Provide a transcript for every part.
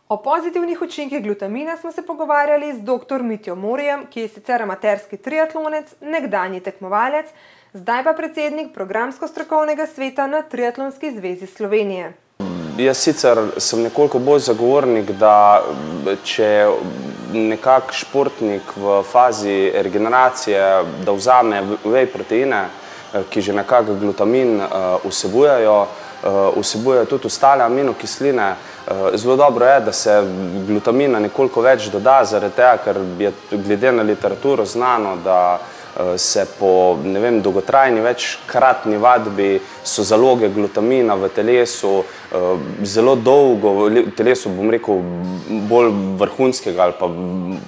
O pozitivnih učinkih glutamina smo se pogovarjali z dr. Mitjo Morijem, ki je sicer amaterski triatlonec, nekdanji tekmovalec, zdaj pa predsednik programsko-strokovnega sveta na Triatlonski zvezi Slovenije. Jaz sicer sem nekoliko bolj zagovornik, da če nekak športnik v fazi regeneracije, da vzame whey proteine, ki že nekak glutamin vsebujejo tudi ostale aminokisline. Zelo dobro je, da se glutamina nekoliko več doda, zaradi tega, ker je glede na literaturo znano, da se po dolgotrajni večkratni vadbi so zaloge glutamina v telesu zelo dolgo, v telesu bom rekel bolj vrhunskega ali pa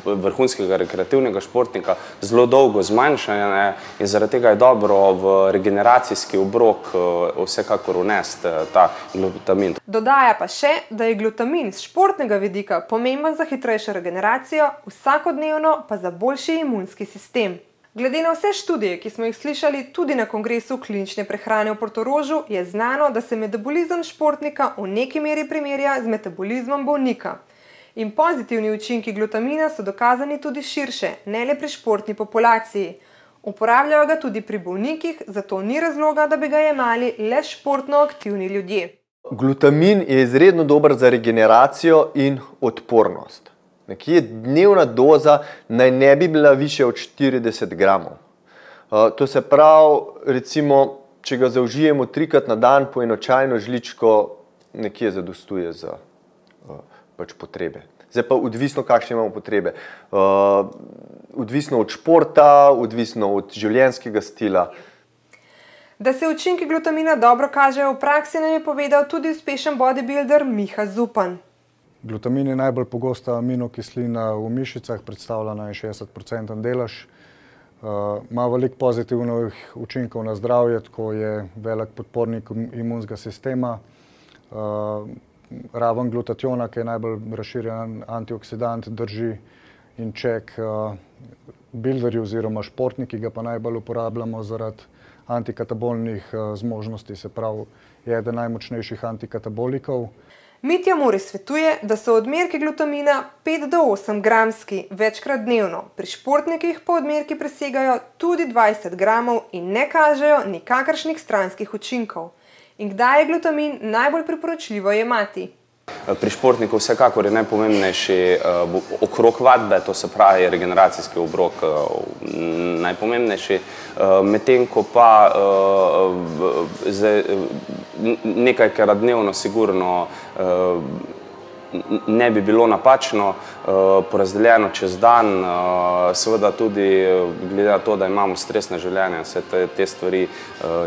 vrhunskega rekreativnega športnika, zelo dolgo zmanjšane in zaradi tega je dobro v regeneracijski obrok vsekakor vnesti ta glutamin. Dodaja pa še, da je glutamin z športnega vidika pomemben za hitrejšo regeneracijo, vsakodnevno pa za boljši imunski sistem. Glede na vse študije, ki smo jih slišali tudi na kongresu klinične prehrane v Portorožu, je znano, da se metabolizem športnika v neki meri primerja z metabolizmom bolnika. In pozitivni učinki glutamina so dokazani tudi širše, ne le pri športni populaciji. Uporabljajo ga tudi pri bolnikih, zato ni razloga, da bi ga jemali le športno aktivni ljudje. Glutamin je izredno dober za regeneracijo in odpornost. Nekje dnevna doza naj ne bi bila višja od 40 gramov. To se pravi, recimo, če ga zaužijemo 3-krat na dan po eno čajno žličko, nekje zadostuje za potrebe. Zdaj pa odvisno, kakšne imamo potrebe. Odvisno od športa, odvisno od življenjskega stila. Da se učinki glutamina dobro kažejo v praksi, nam je povedal tudi uspešen bodybuilder Miha Zupan. Glutamin je najbolj pogosta aminokislina v mišicah, predstavlja 60% delež. Ima veliko pozitivnih učinkov na zdravje, tako je velik podpornik imunskega sistema. Raven glutationa, ki je najbolj razširjen antioksidant, drži in ček builderji oziroma športniki, ga pa najbolj uporabljamo zaradi antikatabolnih zmožnosti, se pravi, je eden najmočnejših antikatabolikov. Mitja Muri svetuje, da so odmerki glutamina 5 do 8 gramski večkrat dnevno, pri športnikih pa odmerki presegajo tudi 20 gramov in ne kažejo nikakršnih stranskih učinkov. In kdaj je glutamin najbolj priporočljivo jemati? Pri športniku vsekakor je najpomembnejši okrog vadbe, to se pravi regeneracijski obrok najpomembnejši, medtem ko pa nekajkrat dnevno sigurno ne bi bilo napačno, porazdeljeno čez dan, seveda tudi glede na to, da imamo stresne življenje, vse te stvari,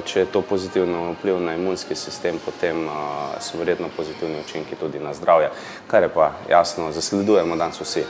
če je to pozitivno vpliv na imunski sistem, potem so verjetno pozitivni učinki tudi na zdravje, kar je pa jasno, zasledujemo danes vsi.